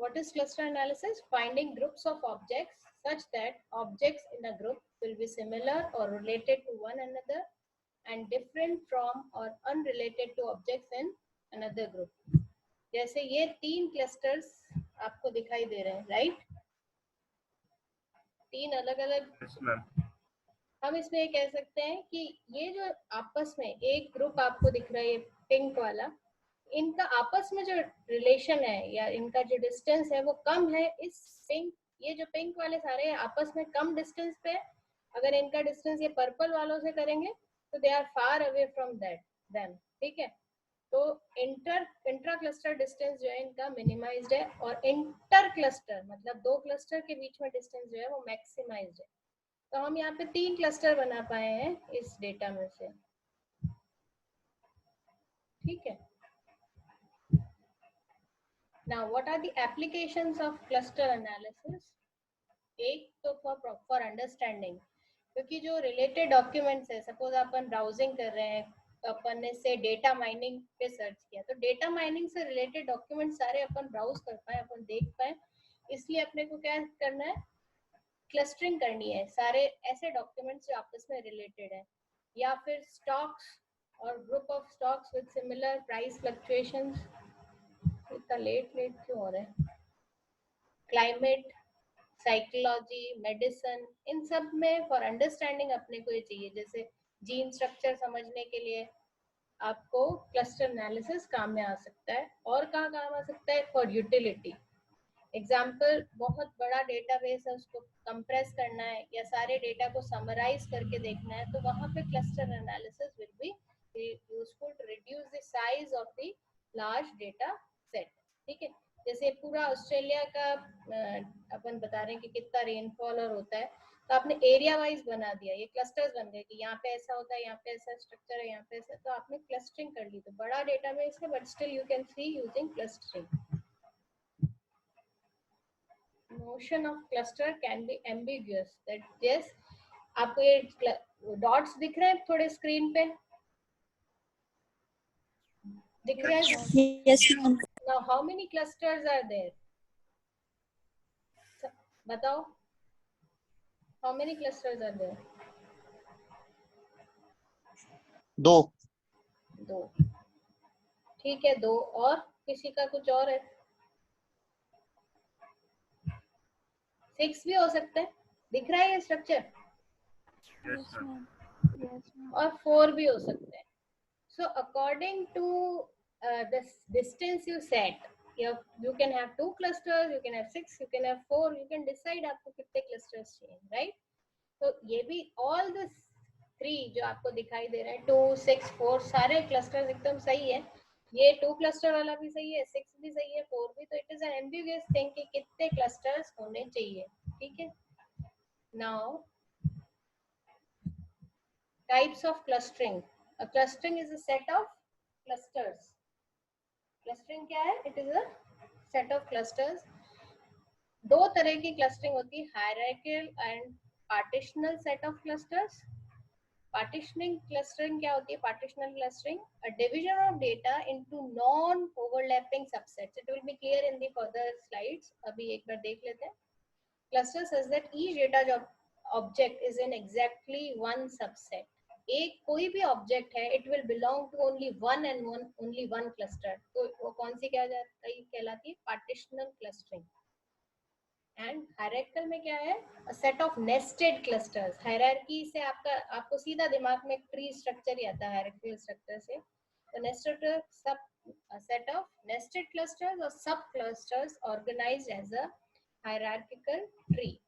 What is cluster analysis? Finding groups of objects such that objects in a group will be similar or related to one another and different from or unrelated to objects in another group. जैसे ये 3 clusters आपको दिखाई दे रहे हैं, right? 3 अलग अलग। yes, ma'am. हम इसमें ये कह सकते हैं कि ये जो आपस में एक ग्रुप आपको दिख रहा है पिंक वाला, इनका आपस में जो रिलेशन है या इनका जो डिस्टेंस है वो कम है। इस पिंक, ये जो पिंक वाले सारे आपस में कम डिस्टेंस पे, अगर इनका डिस्टेंस ये पर्पल वालों से करेंगे तो they are far away from that them, ठीक है? तो इंट्रा क्लस्टर डिस्टेंस जो है इनका मिनिमाइज्ड है और इंटर क्लस्टर मतलब 2 क्लस्टर के बीच में डिस्टेंस जो है वो मैक्सिमाइज्ड है। तो हम यहाँ पे 3 क्लस्टर बना पाए हैं इस डेटा में से, ठीक है? Now what are the applications of cluster analysis? एक तो for understanding, क्योंकि जो रिलेटेड डॉक्यूमेंट्स है, सपोज अपन ब्राउजिंग कर रहे हैं, अपन ने से डेटा माइनिंग पे सर्च किया, तो डेटा माइनिंग से रिलेटेड डॉक्यूमेंट सारे अपन ब्राउज कर पाए, अपन देख पाए, इसलिए अपने को क्या करना है? क्लस्टरिंग करनी है सारे ऐसे डॉक्यूमेंट्स जो आपस में रिलेटेड है, या फिर स्टॉक्स और group of stocks with similar price fluctuations. इतना लेट क्यों हो रहा है? क्लाइमेट, साइकोलॉजी, मेडिसिन, इन सब में फॉर अंडरस्टैंडिंग अपने को ये चाहिए। जैसे जीन स्ट्रक्चर समझने के लिए आपको क्लस्टर एनालिसिस काम में आ सकता है। और कहाँ काम आ सकता है? For utility. एग्जाम्पल, बहुत बड़ा डेटाबेस है, उसको कंप्रेस करना है या सारे डेटा को समराइज करके देखना है, तो वहाँ पे cluster analysis will be useful to reduce the size of the large data set, ठीक है? जैसे पूरा ऑस्ट्रेलिया का अपन बता रहे हैं कि कितना रेनफॉल और होता है, तो आपने एरिया वाइज बना दिया, ये क्लस्टर्स बन गए कि यहाँ पे ऐसा होता है, यहाँ पे ऐसा स्ट्रक्चर है, यहाँ पे ऐसा, तो आपने क्लस्टरिंग कर ली। तो बड़ा डेटाबेस है but still you can C using clustering. Notion of cluster can be ambiguous. That yes, आपको ये डॉट्स दिख रहे हैं थोड़े स्क्रीन पे, दिख रहे हैं? Yes, ma'am. Now how many clusters are there? बताओ, how many clusters are there? 2, ठीक है, 2। और किसी का कुछ और है? 6 भी हो सकता है, दिख रहा है ये स्ट्रक्चर? Yes, ma'am. और 4 भी हो सकते हैं। So according to the distance you set, you can have 2 clusters, you can have 6, you can have 4, you can decide आपको कितने clusters चाहिए, right? तो ये भी all the 3 जो आपको दिखाई दे रहे हैं 2, 6, 4 सारे clusters एकदम सही है। ये 2 cluster वाला भी सही है, 6 भी सही है, 4 भी। तो it is an ambiguous thing कि कितने clusters होने चाहिए, ठीक है? Now types of clustering. A clustering is a set of clusters. Clustering क्या है? It is a set of clusters. 2 तरह की clustering होती है, hierarchical and partitional set of clusters. Partitioning clustering क्या होती है? Partitional clustering, a division of data into non-overlapping subsets. It will be clear in the further slides. अभी एक बार देख लेते हैं. Cluster says that each data object is in exactly one subset. एक कोई भी ऑब्जेक्ट है, it will belong to only one and only one cluster. तो वो कौन सी क्या कहलाती है? पार्टीशनल क्लस्टरिंग। एंड हायरार्किकल में क्या है? A set of nested clusters. Hierarchy से आपको सीधा दिमाग में ट्री स्ट्रक्चर ही आता है हायरार्किकल स्ट्रक्चर से। तो nested set of nested clusters और sub clusters organised as a hierarchical tree.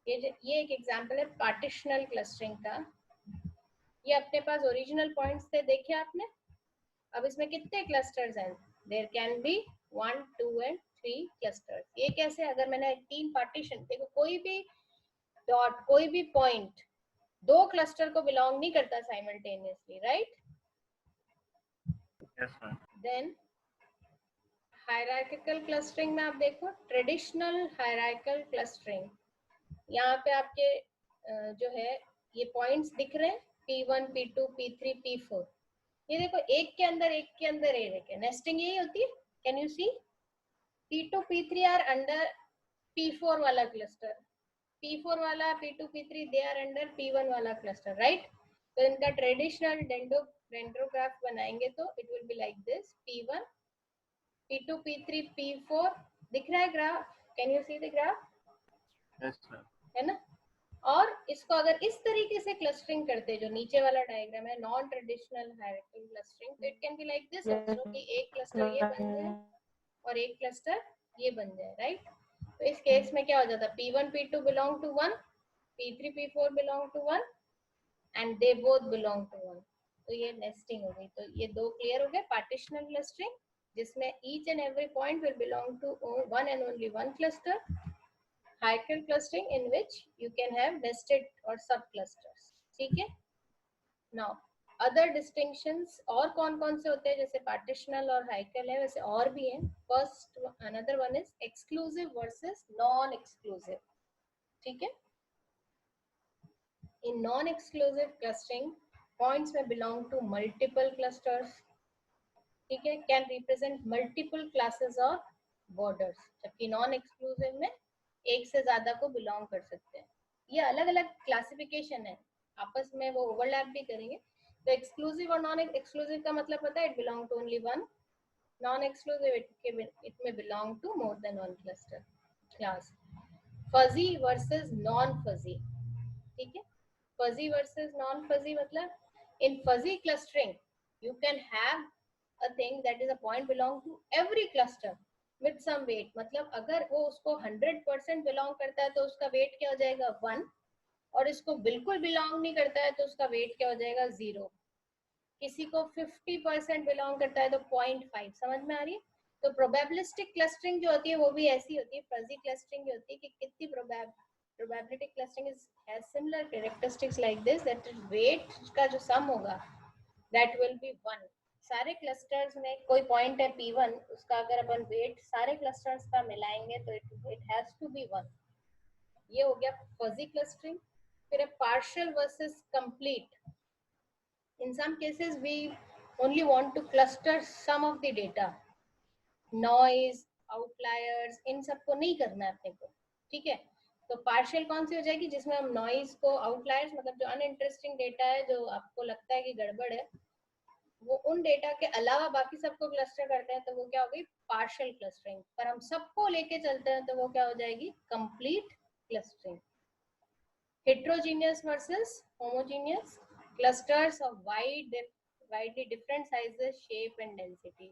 ये एक एग्जांपल है पार्टीशनल क्लस्टरिंग का। ये अपने पास ओरिजिनल पॉइंट्स थे, देखे आपने? अब इसमें कितने क्लस्टर्स हैं? There can be 1, 2 and 3 clusters. ये कैसे? अगर मैंने 3 पार्टीशन, देखो कोई भी डॉट, कोई भी पॉइंट 2 क्लस्टर को बिलोंग नहीं करता simultaneously, right? Yes, ma'am. Then hierarchical clustering में आप देखो, ट्रेडिशनल हायरार्किकल क्लस्टरिंग, यहाँ पे आपके जो है ये पॉइंट्स दिख रहे हैं, P1, P2, P3, P4। ये देखो एक के अंदर एक है, नेस्टिंग यही होती है। Can you see? P2 P3 are under P4 वाला cluster, P4 वाला P2 P3 they are under P1 वाला cluster, right? तो इनका ट्रेडिशनल डेंड्रोग्राफ बनाएंगे तो it will be like this, P1 P2 P3 P4 दिख रहा है graph? Can you see the graph? Yes, sir. है ना? और इसको अगर इस तरीके से क्लस्टरिंग करते जो नीचे वाला डायग्राम है नॉन ट्रेडिशनल हायरार्किकल क्लस्टरिंग, तो it can be like this also कि एक क्लस्टर ये बन जाए और एक क्लस्टर ये बन जाए, राइट? तो इस केस में क्या हो जाता है, P1 P2 belong to 1, P3 P4 belong to 1 and they both belong to 1. तो ये नेस्टिंग हो गई. तो ये दो क्लियर हो गए. पार्टीशनल क्लस्टरिंग जिसमें each and every point will belong to one and only one cluster. Hierarchical clustering in which you can have nested or sub clusters. ठीक है? Now अदर डिस्टिंक्शंस और कौन कौन से होते हैं, जैसे पार्टीशनल और हाइकल है वैसे और भी हैं. First another one is exclusive versus non exclusive. ठीक है? In non exclusive clustering points में बिलोंग टू मल्टीपल क्लस्टर्स. ठीक है? कैन रिप्रेजेंट मल्टीपल क्लासेस और बॉर्डर्स. जबकि नॉन एक्सक्लूसिव में एक से ज्यादा को बिलोंग कर सकते हैं. ये अलग अलग क्लासिफिकेशन है, आपस में वो ओवरलैप भी करेंगे. तो एक्सक्लूसिव और नॉन एक्सक्लूसिव का मतलब पता है, it belong to only one. Non exclusive it may belong to more than one cluster class. Fuzzy versus non fuzzy. ठीक है? फजी वर्सेस नॉन फजी मतलब in fuzzy clustering you can have a thing that is a point belong to every cluster with some weight. मतलब अगर वो उसको 100% belong करता है तो उसका वेट क्या हो जाएगा 1, और इसको बिल्कुल बिलोंग नहीं करता है तो उसका वेट क्या हो जाएगा 0. किसी को 50% बिलोंग करता है तो 0.5. समझ में आ रही है? तो प्रोबेबिलिस्टिक क्लस्टरिंग जो होती है वो भी ऐसी होती है. फजी क्लस्टरिंग जो होती है कि कितनी probability clustering has similar characteristics like this, that weight का जो सम होगा दैट विल बी 1. सारे क्लस्टर्स में कोई पॉइंट है P1, उसका अगर अपन वेट सारे क्लस्टर्स का मिलाएंगे तो इट हैज टू बी 1. ये हो गया फजी क्लस्टरिंग. फिर है partial versus complete. In some cases we only want to cluster some of the data. Noise, outliers, इन सबको नहीं करना है अपने को. ठीक है? तो पार्शियल कौन सी हो जाएगी, जिसमें हम नॉइज को, आउटलायर्स मतलब जो अनइंटरेस्टिंग डेटा है जो आपको लगता है कि गड़बड़ है, वो उन डेटा के अलावा बाकी सबको क्लस्टर करते हैं तो वो क्या हो गई पार्शियल क्लस्टरिंग. पर हम सबको लेके चलते हैं तो वो क्या हो जाएगी complete clustering. Heterogeneous versus homogeneous. Clusters of widely different sizes, shape and density.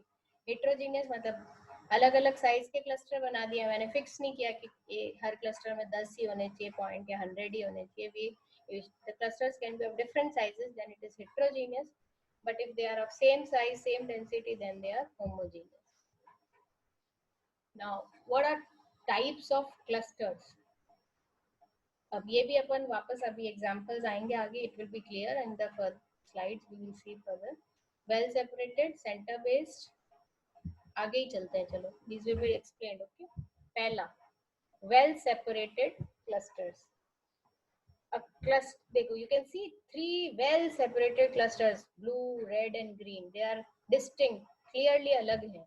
Heterogeneous मतलब अलग अलग साइज के क्लस्टर बना दिया. मैंने फिक्स नहीं किया कि ये हर क्लस्टर में 10 ही होने चाहिए पॉइंट या 100 ही होने चाहिए. The clusters can be of different sizes, then it is heterogeneous. But if they are of same size, same density, then they are homogeneous. Now, what are types of clusters? अब ये भी अपन वापस अभी examples आएंगे आगे, it will be clear in the slides we will see further. Well separated, centre based, आगे ही चलते हैं. चलो this will be explained. Okay, पहला वेल सेपरेटेड क्लस्टर्स. देखो you can see 3 well separated clusters, blue, red and green. They are distinct, clearly अलग हैं.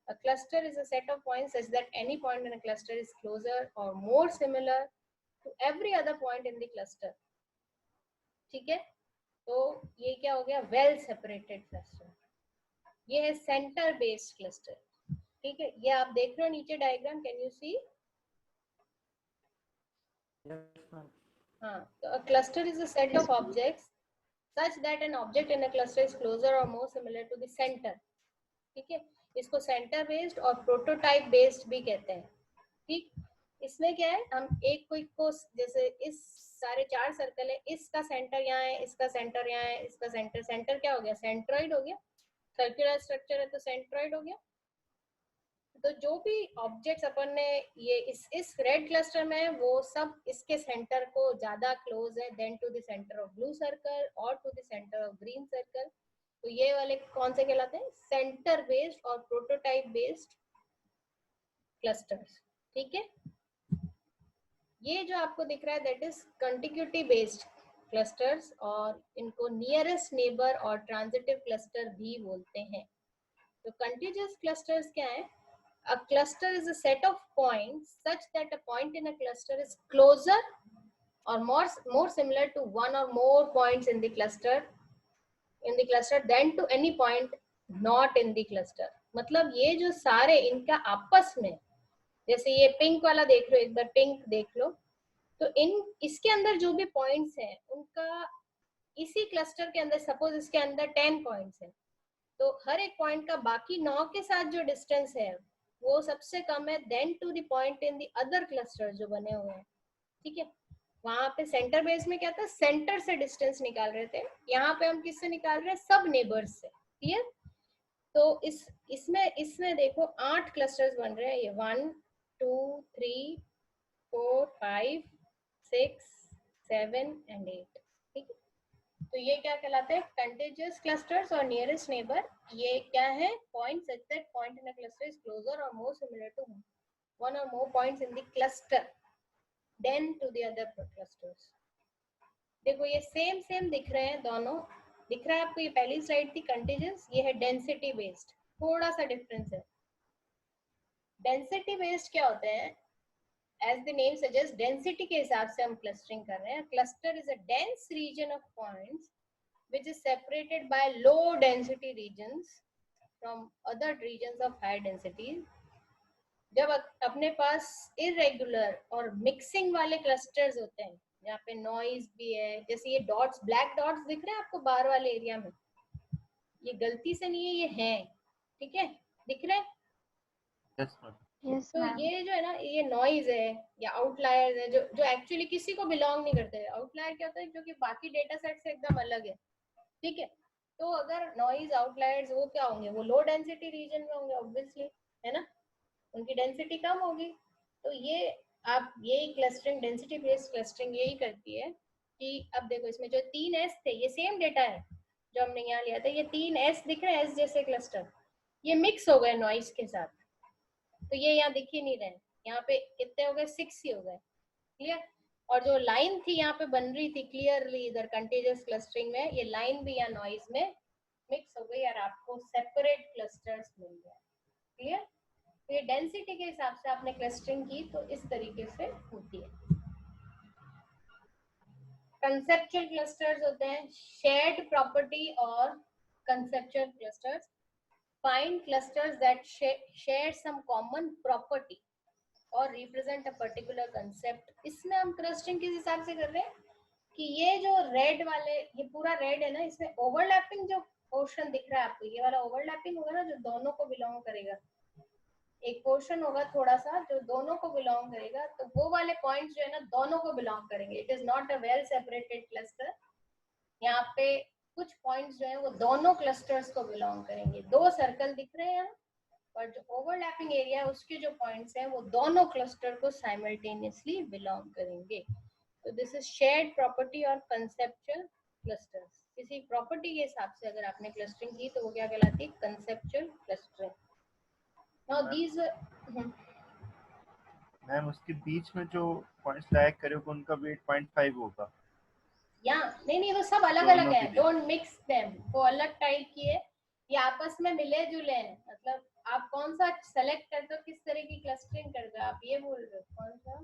A cluster is a set of points such that any point in a cluster is closer or more similar to every other point in the cluster. ठीक है? तो ये क्या हो गया well separated cluster. ये है सेंटर बेस्ड क्लस्टर. ठीक है? ये आप देख रहे हो नीचे डायग्राम, कैन यू सी? हाँ, तो a cluster is a set of objects such that an object in a cluster is closer or more similar to the center. ठीक है? इसको सेंटर बेस्ड और प्रोटोटाइप बेस्ड भी कहते हैं. ठीक? इसमें क्या है, हम एक कोई को जैसे इस सारे 4 सर्कल है, इसका सेंटर यहाँ है, इसका सेंटर यहाँ है, इसका सेंटर क्या हो गया सेंट्रॉइड हो गया. सर्कुलर स्ट्रक्चर है तो सेंट्रॉइड हो गया. तो जो भी ऑब्जेक्ट्स अपन ने ये इस रेड क्लस्टर में वो सब इसके सेंटर को ज्यादा क्लोज है then to the centre of blue circle और to the centre of green circle. तो ये वाले कौन से कहलाते हैं, सेंटर बेस्ड और प्रोटोटाइप बेस्ड क्लस्टर्स. ठीक है? ये जो आपको दिख रहा है that is contiguity based clusters, और इनको नियरेस्ट नेबर और ट्रांजिटिव क्लस्टर भी बोलते हैं. तो कंटिजियस क्लस्टर्स क्या है, a cluster is a set of points such that a point in a cluster is closer or more similar to one or more points in the cluster than to any point not in the cluster. मतलब ये जो सारे इनका आपस में, जैसे ये pink वाला देख लो, एक बार पिंक देख लो, तो इसके अंदर जो भी पॉइंट्स हैं उनका इसी क्लस्टर के अंदर, सपोज इसके अंदर 10 पॉइंट्स हैं, तो हर एक पॉइंट का बाकी 9 के साथ जो डिस्टेंस है वो सबसे कम है then to the point in the other cluster जो बने हुए हैं, ठीक है। वहां पे सेंटर बेस में क्या था, सेंटर से डिस्टेंस निकाल रहे थे, यहाँ पे हम किससे निकाल रहे हैं, सब नेबर्स से, क्लियर। तो इसमें देखो 8 क्लस्टर्स बन रहे हैं, ये 1 2 3 4 5 6 7 एंड 8, ठीक है। तो ये क्या कहलाते हैं, कंटिजियस क्लस्टर्स और नियरेस्ट नेबर। ये क्या है, point such that point in a cluster is closer और मोर सिमिलर टू वन और more points in the cluster then to the other clusters. देखो ये सेम दिख रहे हैं दोनों, दिख रहा है आपको, ये पहली स्लाइड थी कंटिजियस, ये है डेंसिटी बेस्ड, थोड़ा सा डिफरेंस है। डेंसिटी बेस्ड क्या होते हैं, as the name suggest density के हिसाब से हम क्लस्टरिंग कर रहे हैं। Cluster is a dense region of points which is separated by low density regions from other regions of high density। जब अपने पास irregular और mixing वाले clusters होते हैं, यहाँ पे noise भी है, जैसे ये dots, black dots दिख रहे हैं आपको बाहर वाले एरिया में, ये गलती से नहीं है, ये हैं, ठीक है, दिख रहे हैं। Yes, तो ma'am. ये जो है ना, ये नॉइज है या आउटलायर्स है, जो एक्चुअली किसी को बिलोंग नहीं करते। आउटलायर क्या होता है, जो कि बाकी डेटा सेट से एकदम अलग है, ठीक है। तो अगर नॉइज आउटलायर्स वो क्या होंगे, वो लो डेंसिटी रीजन में होंगे ऑब्वियसली, है ना, उनकी डेंसिटी कम होगी। तो ये आप यही क्लस्टरिंग, डेंसिटी बेस्ड क्लस्टरिंग यही करती है कि अब देखो इसमें जो 3 एस थे, ये सेम डेटा है जो हमने यहाँ लिया था, ये 3 एस दिख रहे हैं, एस जैसे क्लस्टर, ये मिक्स हो गए नॉइज के साथ, तो ये यहाँ दिख ही नहीं रहे, यहाँ पे कितने हो गए, 6 ही हो गए, क्लियर। और जो लाइन थी यहाँ पे बन रही थी क्लियरली इधर कंटीजियस क्लस्टरिंग में, ये लाइन भी यहाँ नॉइज में मिक्स हो गई और आपको सेपरेट क्लस्टर्स मिल गए, क्लियर। तो ये डेंसिटी के हिसाब से आपने क्लस्टरिंग की तो इस तरीके से होती है। कंसेप्चुअल क्लस्टर्स होते हैं, शेयर्ड प्रॉपर्टी और conceptual clusters, find clusters that share some common property और रिप्रेजेंट अ पर्टिकुलर कंसेप्ट। इसमें हम क्लस्टरिंग किस हिसाब से कर रहे हैं कि ये जो रेड वाले, ये पूरा रेड है ना, इसमें ओवरलैपिंग जो पोर्शन दिख रहा है आपको, ये वाला ओवरलैपिंग होगा ना, जो दोनों को बिलोंग करेगा, एक पोर्शन होगा थोड़ा सा जो दोनों को बिलोंग करेगा, तो वो वाले पॉइंट्स जो है ना दोनों को बिलोंग करेंगे। It is not a well separated cluster, यहाँ पे कुछ पॉइंट्स जो है वो दोनों क्लस्टर्स को बिलोंग करेंगे। 2 सर्कल दिख रहे हैं, पर जो ओवरलैपिंग एरिया है उसके जो पॉइंट्स हैं वो दोनों क्लस्टर को साइमल्टेनियसली बिलोंग करेंगे। तो दिस इज शेयर्ड प्रॉपर्टी और कंसेप्चुअल क्लस्टर्स। किसी प्रॉपर्टी के हिसाब से अगर आपने क्लस्टरिंग की तो वो क्या कहलाती है, conceptual clustering. Now these ma'am उसके बीच में जो पॉइंट्स लैग करे होगा उनका वेट 0.5 होगा। या नहीं, वो सब अलग अलग है, डोंट मिक्स देम, वो अलग टाइप की है, ये आपस में मिले जुले हैं। मतलब आप कौन सा सेलेक्ट करते हो, किस तरह की क्लस्टरिंग करते हो, आप ये बोल रहे हो कौन सा।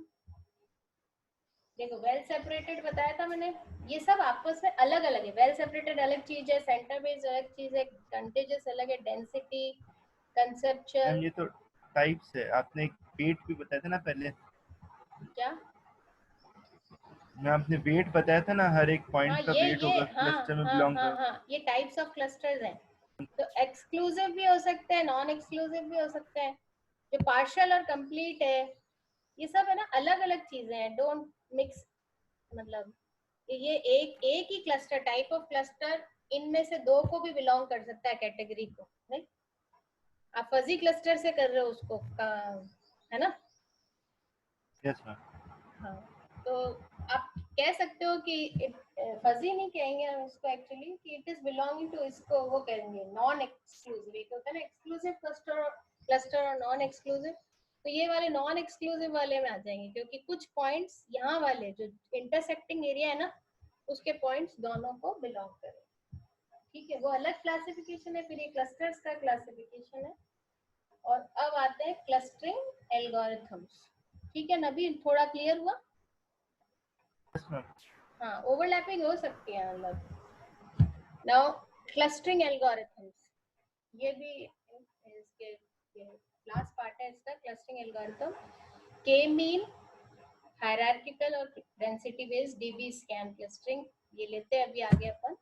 देखो वेल सेपरेटेड बताया था मैंने, ये सब आपस में अलग अलग है। वेल सेपरेटेड अलग चीज है, सेंटर बेस्ड अलग चीज है, कंटीजियस अलग है, डेंसिटी, कंसेप्चुअल। मैम ये तो टाइप्स है, आपने एक वेट भी बताया था ना पहले। क्या मैं आपने वेट बताया था ना, हर एक पॉइंट हाँ का वेट होगा क्लस्टर में बिलोंग कर। हाँ, ये टाइप्स ऑफ क्लस्टर्स हैं। तो एक्सक्लूसिव भी हो सकते हैं, नॉन एक्सक्लूसिव भी हो सकते हैं, जो पार्शियल और कंप्लीट है, ये सब है ना अलग अलग चीजें हैं, डोंट मिक्स। मतलब ये एक ही क्लस्टर, टाइप ऑफ क्लस्टर, इनमें से 2 को भी बिलोंग कर सकता है कैटेगरी को, नहीं। आप फजी क्लस्टर से कर रहे हो उसको है ना। Yes ma'am. हाँ, तो आप कह सकते हो कि फजी नहीं कहेंगे हम उसको एक्चुअली, कि इट इज बिलोंगिंग टू, इसको वो कहेंगे नॉन एक्सक्लूसिव। एक होता है ना एक्सक्लूसिव क्लस्टर और नॉन एक्सक्लूसिव, तो ये वाले नॉन एक्सक्लूसिव वाले में आ जाएंगे, क्योंकि कुछ पॉइंट्स यहाँ वाले जो इंटरसेक्टिंग एरिया है ना, उसके पॉइंट्स दोनों को बिलोंग करें, ठीक है। वो अलग क्लासिफिकेशन है, फिर ये क्लस्टर्स का क्लासिफिकेशन है। और अब आते हैं क्लस्टरिंग एल्गोरिथम्स। ठीक है नबी, थोड़ा क्लियर हुआ? Yes, ma'am. हाँ, ओवरलैपिंग हो सकती है मतलब। नाउ क्लस्टरिंग एल्गोरिथम्स, ये भी इसके लास्ट पार्ट है इसका, clustering algorithm. K mean, hierarchical और density based DB scan clustering, ये लेते हैं अभी आगे अपन।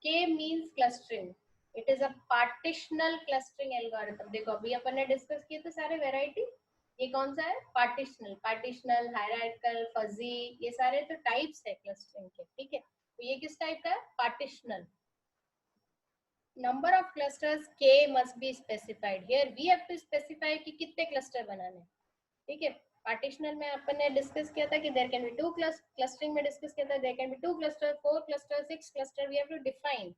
K means clustering, it is a partitional clustering algorithm. देखो अभी अपन ने डिस्कस किए थे सारे वेराइटी, ये कौन सा है? पार्टिशनल। पार्टिशनल, हायरार्किकल, फजी, ये सारे तो टाइप्स है क्लस्टरिंग के। ठीक है, तो ये किस टाइप का है? Partitional. Number of clusters K must be specified, here we have to specify कि कितने क्लस्टर बनाने। ठीक है, पार्टिशनल में अपन ने डिस्कस किया था कि there can be two clustering में डिस्कस किया था there can be two cluster, four cluster, six cluster, we have to define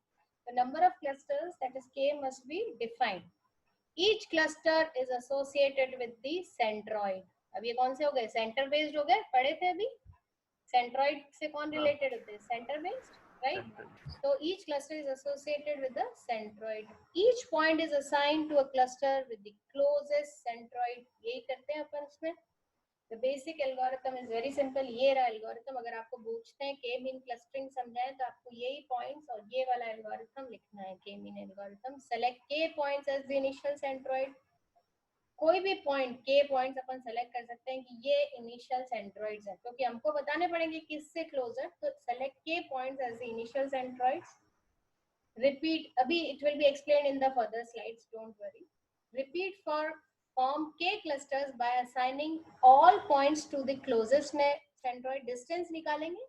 the number of clusters, that is k must be defined. Each cluster is associated with the centroid. अब ये कौन से हो गए? Centre based हो गए, पढ़े थे अभी। सेंट्रॉइड से कौन रिलेटेड होते हैं? Centre based, right? So each cluster is associated with the centroid. Each point is assigned to a cluster with the closest centroid. यही करते हैं अपन इसमें। The basic algorithm is very simple. ये रहा algorithm। अगर आपको पूछते हैं k mean clustering समझाएं तो आपको यही points और ये वाला algorithm लिखना है, k mean algorithm. Select k points as the initial centroid. कोई भी पॉइंट k पॉइंट्स अपन सेलेक्ट कर सकते हैं कि ये इनिशियल सेंट्रॉइड्स है, क्योंकि हमको बताने पड़ेंगे किससे क्लोजर। तो select k points as the initial centroids. Repeat, abhi it will be explained in the further slides, don't worry. Repeat for form k clusters by assigning all points to the closest centroid. Distance निकालेंगे,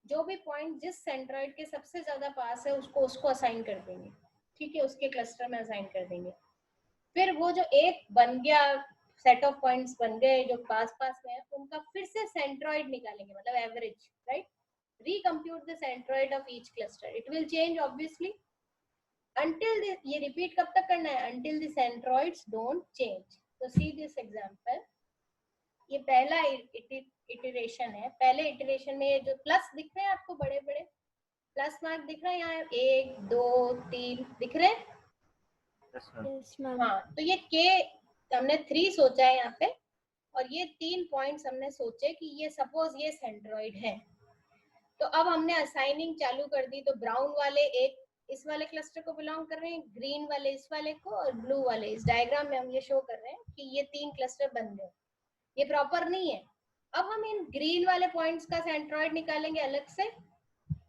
जो भी point जिस centroid के सबसे ज्यादा पास है उसको assign कर देंगे। ठीक है, उसके क्लस्टर में असाइन कर देंगे। फिर वो जो एक बन गया, सेट ऑफ पॉइंट्स बन गए जो पास पास में है, उनका फिर से सेंट्रॉइड निकालेंगे, मतलब average, right? Recompute the centroid of each cluster. It will change obviously until the, ये repeat कब तक करना है? Until the centroids don't change. So see this example. ये पहला इटरेशन है। पहले इटरेशन में ये जो प्लस दिख रहे हैं आपको, बड़े बड़े प्लस मार्क दिख रहे हैं यहाँ, 1 2 3 दिख रहे हैं? Yes, ma'am. हाँ, तो ये के हमने 3 सोचा है यहाँ पे, और ये 3 पॉइंट्स हमने सोचे कि ये सपोज ये सेंट्रॉइड है। तो अब हमने असाइनिंग चालू कर दी। तो ब्राउन वाले एक इस वाले क्लस्टर को बिलोंग कर रहे हैं, ग्रीन वाले इस वाले को, और ब्लू वाले इस डायग्राम में हम ये शो कर रहे हैं कि ये 3 क्लस्टर बन गए। ये प्रॉपर नहीं है। अब हम इन ग्रीन वाले पॉइंट्स का सेंट्रॉइड निकालेंगे अलग से,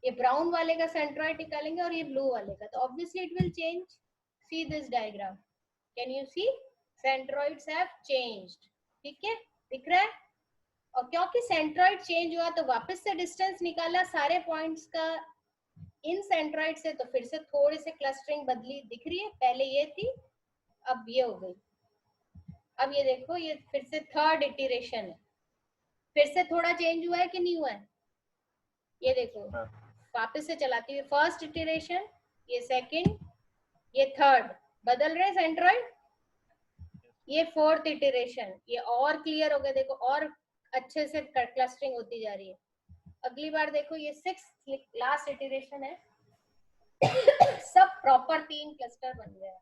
ये ब्राउन वाले का सेंट्रॉइड निकालेंगे, और ये ब्लू वाले का। तो obviously it will change. See this diagram, can you see? Centroids have changed. ठीक है, दिख रहा है? और क्योंकि सेंट्रॉइड चेंज हुआ तो वापस से डिस्टेंस निकाला सारे पॉइंट्स का इन सेंट्रॉइड से, तो फिर से थोड़ी से क्लस्टरिंग बदली, दिख रही है? पहले ये थी, अब ये हो गई। अब ये देखो, ये फिर से थर्ड इटरेशन है, फिर से थोड़ा चेंज हुआ है कि नहीं हुआ है? ये देखो, वापस से चलाती हुई, फर्स्ट इटरेशन, ये सेकंड, ये थर्ड, बदल रहे सेंट्रॉइड। ये फोर्थ इटरेशन, ये और क्लियर हो गया, देखो और अच्छे से क्लस्टरिंग होती जा रही है। अगली बार देखो, ये सिक्स्थ लास्ट इटरेशन है, सब प्रॉपर 3 क्लस्टर बन गए।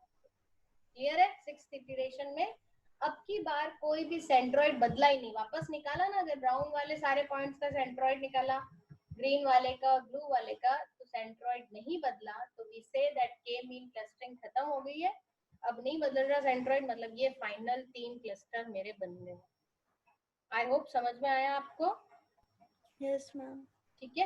क्लियर है? सिक्स्थ इटरेशन में अब की बार कोई भी सेंट्रॉइड बदला ही नहीं, वापस निकाला ना, अगर ब्राउन वाले सारे पॉइंट्स का सेंट्रॉइड निकाला, ग्रीन वाले का, ब्लू वाले का, तो सेंट्रॉइड नहीं बदला, तो वी से दैट के मीन क्लस्टरिंग खत्म हो गई है। अब नहीं बदल रहा सेंट्रॉइड, मतलब ये फाइनल 3 क्लस्टर मेरे बन गए। आई होप समझ में आया आपको? Yes ma'am. ठीक है,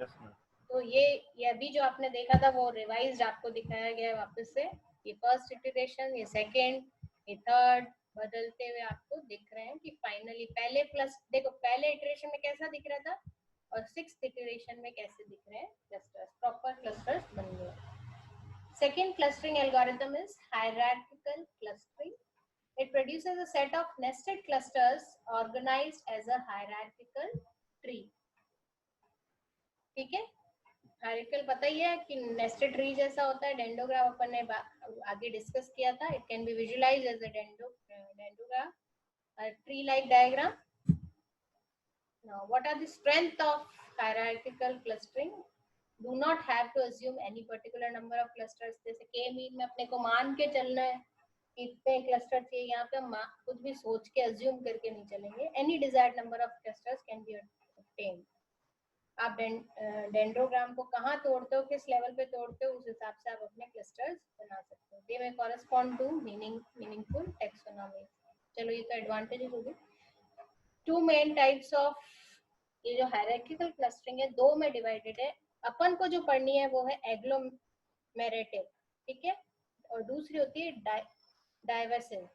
Yes, ma'am. तो ये अभी जो आपने देखा था वो रिवाइज्ड आपको दिखाया गया है वापस से। ये फर्स्ट इटरेशन, ये सेकंड, ये थर्ड, बदलते हुए आपको दिख रहे हैं कि फाइनली पहले प्लस, देखो पहले इटरेशन में कैसा दिख रहा था और सिक्स्थ इटरेशन में कैसे दिख रहे हैं क्लस्टर्स, प्रॉपर क्लस्टर्स बन गए। Second clustering algorithm is hierarchical clustering. It produces a set of nested clusters organized as a hierarchical tree. ठीक है, हायरार्किकल पता ही है कि नेस्टेड ट्री जैसा होता है। डेंडोग्राम अपन ने आगे डिस्कस किया था। It can be visualised as a dendrogram, a tree like diagram. Now what are the strength of hierarchical clustering? Do not have to assume any particular number of clusters. जैसे k mean में अपने को मान के चलना है कितने cluster चाहिए, यहाँ पे हम कुछ भी सोच के अज्यूम करके नहीं चलेंगे. Any desired number of clusters can be obtained. आप डेंड्रोग्राम को कहाँ तोड़ते हो, किस लेवल पे तोड़ते हो, उस हिसाब से आप अपने क्लस्टर्स बना सकते हो. दे में कॉरेस्पॉन्ड टू मीनिंगफुल टेक्सोनॉमी. चलो ये तो एडवांटेजेस हो गए. टू मेन टाइप्स ऑफ, ये जो हायरार्किकल क्लस्टरिंग है दो में डिवाइडेड है. अपन को जो पढ़नी है वो है एग्लोमेरेटिव, ठीक है, और दूसरी होती है डाइवर्सिव.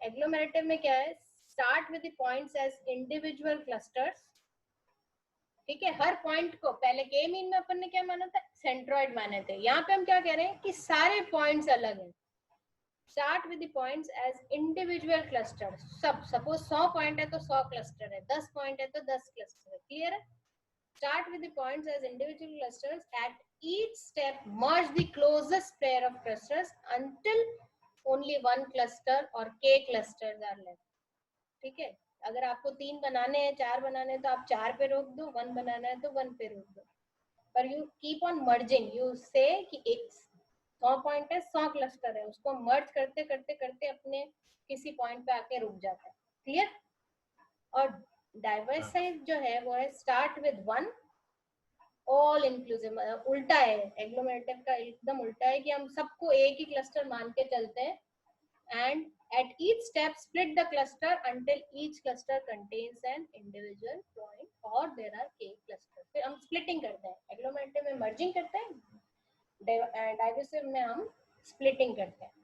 एग्लोमेरेटिव में क्या है, start with the points as individual clusters, ठीक है. हर पॉइंट को पहले के मीन में अपन ने क्या माना था, सेंट्रॉइड माने थे. यहाँ पे हम क्या कह रहे हैं कि सारे पॉइंट्स अलग हैं. Start with the points as individual cluster. सब सपोज 100 पॉइंट है तो 100 क्लस्टर है, 10 पॉइंट है तो 10 क्लस्टर है. क्लियर है. Start with the points as individual clusters. At each step merge the closest pair of clusters until only one cluster or k clusters are left. ठीक है. अगर आपको 3 बनाने हैं, 4 बनाने हैं तो आप 4 पे रोक दो, 1 बनाना है तो 1 पे रोक दो. पर you keep on merging. You से कि एक 100 पॉइंट है, 100 क्लस्टर है, उसको मर्ज करते करते करते अपने किसी पॉइंट पे आके रुक जाता है. क्लियर. और डाइवर्सिव जो है वो है start with one all inclusive. उल्टा है, एग्लोमेरेटिव का एकदम उल्टा है कि हम सबको एक ही क्लस्टर मान के चलते हैं. And at each step split the cluster until each cluster contains an individual point or there are k clusters. फिर हम splitting करते हैं. एग्लोमेरेटिव में merging करते हैं, डाइवर्सिव में हम splitting करते हैं.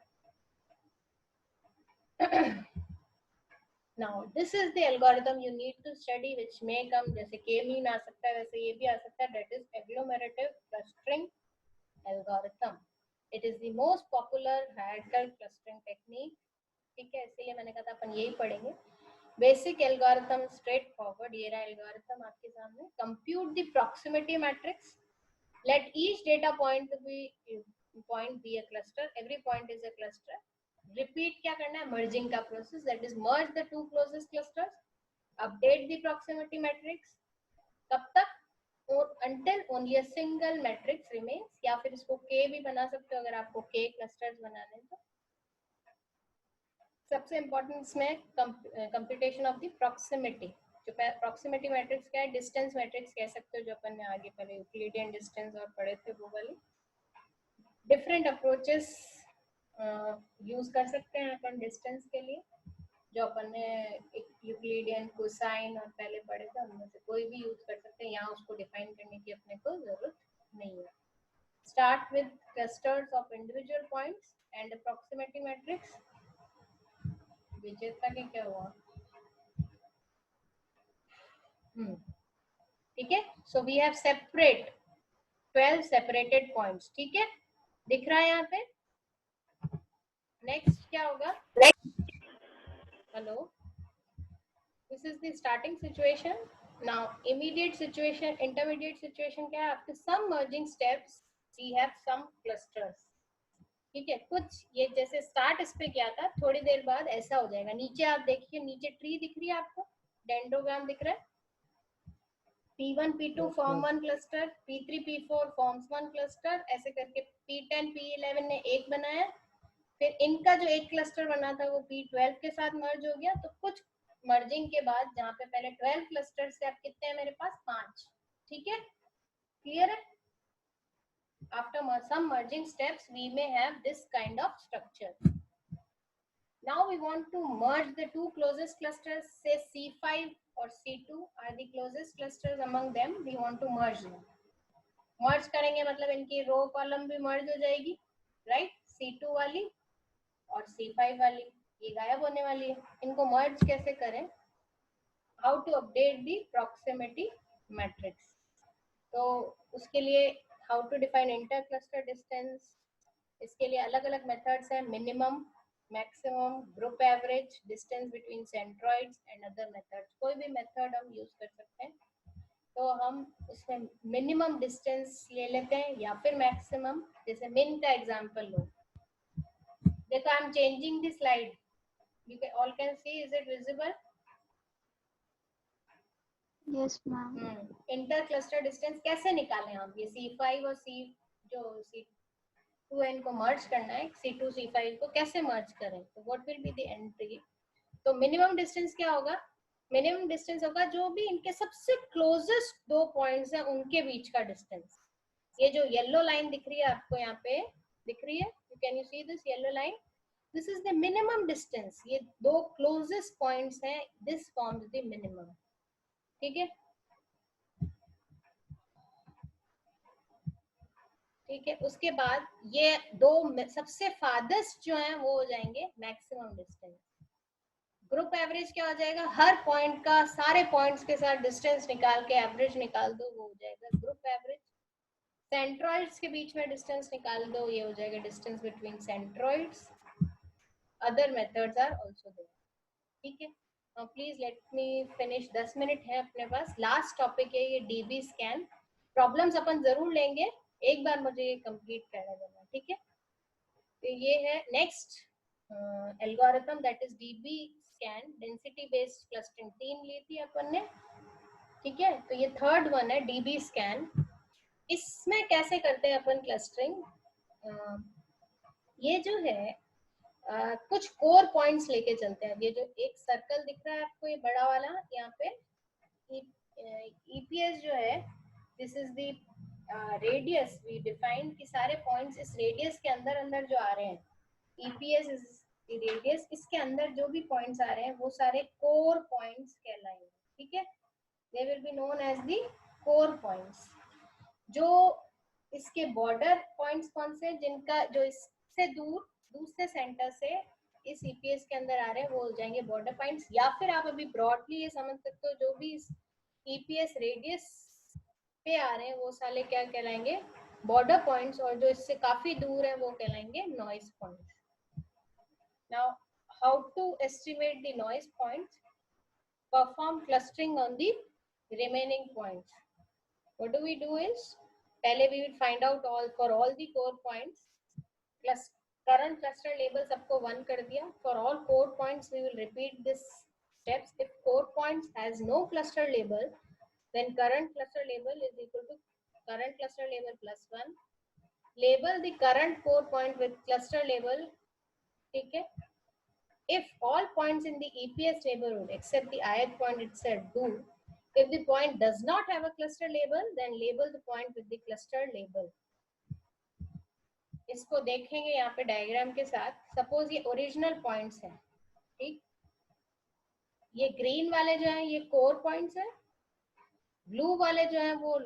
Now this is the algorithm you need to study which may come, जैसे k मीन आ सकता है वैसे ये भी आ सकता है. That is agglomerative clustering algorithm. It is the most popular hierarchical clustering technique. ठीक है, इसलिए मैंने कहा था अपन यही पढ़ेंगे. Basic algorithm straight forward. ये रहा एल्गोरिथम आपके सामने. Compute the proximity matrix. Let each data point be a cluster. Every point is a cluster. Repeat क्या करना है, मर्जिंग का process. That is merge the two closest clusters. Update the proximity matrix. कब तक, until only a single matrix remains. या फिर इसको k भी बना सकते हो अगर आपको k क्लस्टर्स बनाने हैं तो. सबसे इम्पोर्टेंट इसमें कंप्यूटेशन ऑफ द प्रॉक्सिमिटी. जो प्रॉक्सिमिटी मैट्रिक्स क्या है, डिस्टेंस मैट्रिक्स कह सकते हो, जो अपन ने आगे पहले यूक्लिडियन डिस्टेंस और पढ़े थे वो वाली. डिफरेंट अप्रोचेस यूज कर सकते हैं अपन डिस्टेंस के लिए. जो अपन ने यूक्लिडियन, कोसाइन और पहले पढ़े थे, उनमें से कोई भी यूज कर सकते हैं. यहाँ उसको डिफाइन करने की अपने को जरूरत नहीं है. Start with clusters of individual points and proximity matrix. विजेता के क्या हुआ, ठीक है. So we have separate 12 separated points. ठीक है, दिख रहा है यहाँ पे. नेक्स्ट क्या होगा, hello, this is the starting situation. Now immediate situation, intermediate situation क्या है, after some merging steps we have some clusters. ठीक है, कुछ ये जैसे स्टार्ट इस पे किया था, थोड़ी देर बाद ऐसा हो जाएगा. नीचे आप देखिए, नीचे ट्री दिख रही है आपको, डेंड्रोग्राम दिख रहा है. P1 P2 form 1 cluster, P3 P4 forms 1 cluster, ऐसे करके P10 P11 ने एक बनाया. फिर इनका जो एक क्लस्टर बना था वो P12 के साथ मर्ज हो गया. तो कुछ मर्जिंग के बाद, जहाँ पे पहले 12 क्लस्टर से अब कितने हैं मेरे पास, 5. ठीक है, क्लियर है. After some merging steps, we may have this kind of structure. Now we want to merge the two closest clusters, say C5 or C2 are the closest clusters among them. We want to merge them. Merge करेंगे मतलब इनकी row column भी merge हो जाएगी, right? C2 वाली और C5 वाली ये गायब होने वाली है. इनको merge कैसे करें? How to update the proximity matrix? तो उसके लिए how to define intercluster distance. इसके लिए अलग अलग मेथड्स हैं, minimum, maximum, group average, distance between centroids and other methods. कोई भी मेथड हम यूज कर सकते हैं. तो हम इसमें मिनिमम डिस्टेंस ले लेते हैं या फिर मैक्सिमम. जैसे मिन का एग्जांपल लो, देखो I am changing the slide, you all can see, is it visible? Yes, ma'am. Inter cluster distance कैसे निकालें हम, ये C5 और C जो C 2n को मर्ज करना है, C2 C5 को कैसे मर्ज करें, तो what will be the entry. तो मिनिमम डिस्टेंस क्या होगा, मिनिमम डिस्टेंस होगा जो भी इनके सबसे क्लोजेस्ट दो पॉइंट्स हैं उनके बीच का डिस्टेंस। ये जो येलो लाइन दिख रही है आपको यहाँ पे दिख रही है, can you see this yellow line, this is the minimum distance. ये दो क्लोजेस्ट पॉइंट्स हैं, दिस फॉर्म्स द मिनिमम। ठीक है, ठीक है। उसके बाद ये दो सबसे फादेस्ट जो है वो हो जाएंगे मैक्सिमम डिस्टेंस। ग्रुप एवरेज क्या हो जाएगा, हर पॉइंट का सारे पॉइंट्स के साथ डिस्टेंस निकाल के एवरेज निकाल दो, वो हो जाएगा ग्रुप एवरेज। सेंट्रॉइड्स के बीच में डिस्टेंस निकाल दो, ये हो जाएगा distance between centroids. Other methods are also there. ठीक है, now please let me finish, 10 minute है अपने पास। लास्ट टॉपिक है ये डीबी स्कैन। प्रॉब्लम्स अपन जरूर लेंगे, एक बार मुझे ये कंप्लीट करने देना। ठीक है, तो ये है next algorithm, that is dB scan density based clustering. 3 ली थी अपन ने। ठीक है, तो ये थर्ड वन है डीबी स्कैन। इसमें कैसे करते हैं अपन क्लस्टरिंग, ये जो है कुछ कोर पॉइंट्स लेके चलते हैं। ये जो एक सर्कल दिख रहा है आपको, ये बड़ा वाला, यहाँ पे ईपीएस जो है, this is the radius we define कि सारे पॉइंट्स इस रेडियस के अंदर अंदर जो आ रहे हैं, ईपीएस इज द रेडियस, इसके अंदर जो भी पॉइंट्स आ रहे हैं वो सारे कोर पॉइंट्स कहलाएंगे। ठीक है, they will be known as the core points. जो इसके बॉर्डर पॉइंट्स कौन से, जिनका जो इससे दूसरे सेंटर से इस ईपीएस के अंदर आ रहे हैं वो हो जाएंगे बॉर्डर पॉइंट्स। या फिर आप अभी ब्रॉडली ये समझ सकते हो, जो भी इस ईपीएस रेडियस पे आ रहे हैं वो साले क्या कहलाएंगे, बॉर्डर पॉइंट्स, और जो इससे काफी दूर है वो कहलाएंगे noise points. Now how to estimate the noise points, perform clustering on the remaining points. What do we do is, पहले we will find out all for all the core points, plus current cluster label सबको 1 कर दिया। For all core points we will repeat this steps. If core points has no cluster label, then current cluster label is equal to current cluster label plus 1. Label the current core point with cluster label. ठीक है, if all points in the EPS neighborhood except the ith point itself do, if the point does not have a cluster label, then label the point with the cluster label. इसको देखेंगे यहाँ पे diagram के साथ। Suppose ये original points हैं, ठीक, ये ग्रीन वाले जो हैं ये कोर पॉइंट्स हैं, ब्लू वाले जो हैं वो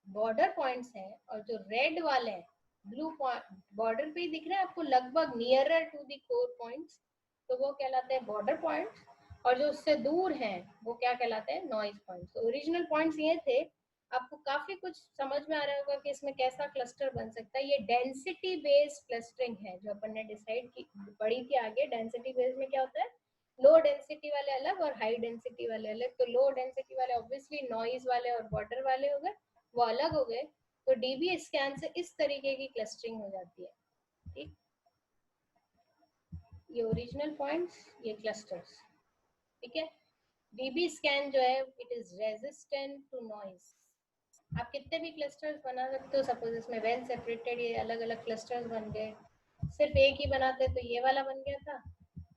बॉर्डर पॉइंट्स हैं, और जो रेड वाले हैं ब्लू बॉर्डर पे ही दिख रहे हैं आपको, लगभग nearer to the core points, तो वो कहलाते हैं बॉर्डर पॉइंट्स। और जो उससे दूर हैं वो क्या कहलाते हैं, नॉइज पॉइंट्स। तो ओरिजिनल पॉइंट्स ये थे। आपको काफी कुछ समझ में आ रहा होगा कि इसमें कैसा क्लस्टर बन सकता है। ये डेंसिटी बेस्ड क्लस्टरिंग है जो अपन ने डिसाइड की, पढ़ी थी आगे। डेंसिटी बेस्ड में क्या होता है, लो डेंसिटी वाले अलग और हाई डेंसिटी वाले अलग। तो लो डेंसिटी वाले ऑब्वियसली नॉइज वाले और बॉर्डर वाले हो गए, वो अलग हो गए। तो डीबी स्कैन से इस तरीके की क्लस्टरिंग हो जाती है। ठीक, ये ओरिजिनल पॉइंट्स, ये क्लस्टर्स। ठीक है, डीबी स्कैन जो है it is resistant to noise. आप कितने भी क्लस्टर्स बना सकते हो। सपोज इसमें वेल सेपरेटेड ये अलग अलग क्लस्टर्स बन गए, सिर्फ एक ही बनाते तो ये वाला बन गया था,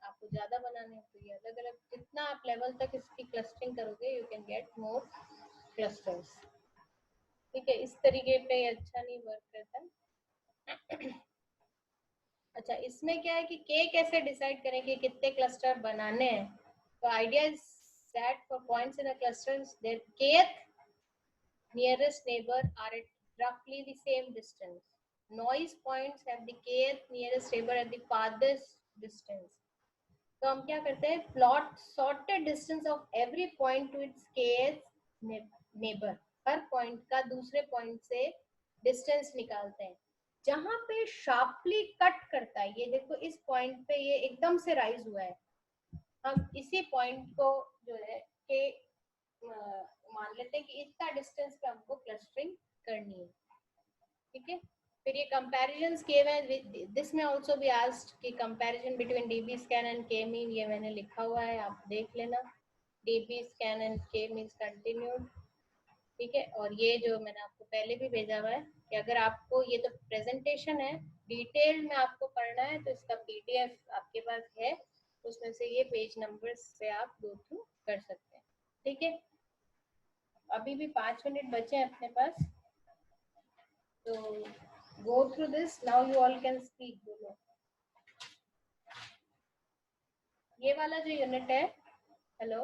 आपको ज्यादा बनाने तो ये अलग अलग। जितना आप लेवल तक इसकी क्लस्टरिंग करोगे you can get more clusters. ठीक है, इस तरीके पे अच्छा नहीं वर्क करता। अच्छा, इसमें क्या है कि के कैसे डिसाइड करें कि कितने क्लस्टर बनाने हैं। तो idea is that for points in a cluster there kth nearest neighbor are at roughly the same distance. Noise points have the kth nearest neighbor at the farthest distance. तो हम क्या करते हैं, plot sorted distance of every point two it's kth neighbour. Her point का दूसरे point से distance निकालते हैं। जहां पे शार्पली कट करता है, ये देखो इस पॉइंट पे ये एकदम से राइज हुआ है, हम इसी पॉइंट को जो है के मान लेते हैं कि इतना डिस्टेंस पे हमको क्लस्टरिंग करनी है। ठीक है, फिर ये कंपैरिजंस किए हुए, दिस में आल्सो बी आस्क्ड कि comparison between dB scan and के मीन, ये मैंने लिखा हुआ है, आप देख लेना। डीबी स्कैन एंड के मीन्स कंटिन्यूड। ठीक है, और ये जो मैंने आपको पहले भी भेजा हुआ है कि अगर आपको ये तो प्रेजेंटेशन है, डिटेल में आपको पढ़ना है तो इसका पीडीएफ आपके पास है, उसमें से ये पेज नंबर्स पे आप गो थ्रू कर सकते हैं। ठीक है, अभी भी 5 मिनट बचे हैं अपने पास, तो go through this now, you all can speak. बोलो, ये वाला जो यूनिट है, हेलो